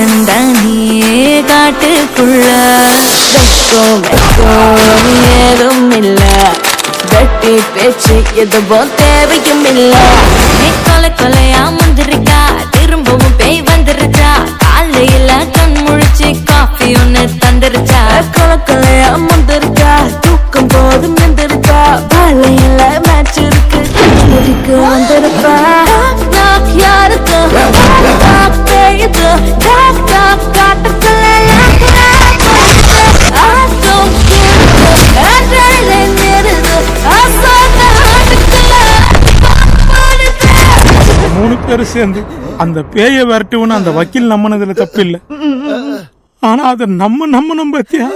தந்தானே காட்டுக்குள்ள ஏதும் இல்ல வெட்டி பேச்சு எதுவும் தேவையும் இல்ல நீ கொலை கொலையா முந்திருக்கா திரும்பவும் பேய் வந்துருச்சா காலையில கண் முழிச்சு காஃபி ஒன்னு தந்துருச்சா கொலை கொலையா முந்திருக்கா தூக்கம் போதும் எந்திருக்கா காலையில மேட்ச் இருக்கு முடிக்கு வந்திருப்பா யாருக்கு பேயுது காட்டுக்குள்ள மூணு பேரும் சேர்ந்து அந்த பேய விரட்டுவன்னு அந்த வக்கீல் நம்பினதுல தப்பு இல்லை. ஆனா அதை நம்ம பத்தியா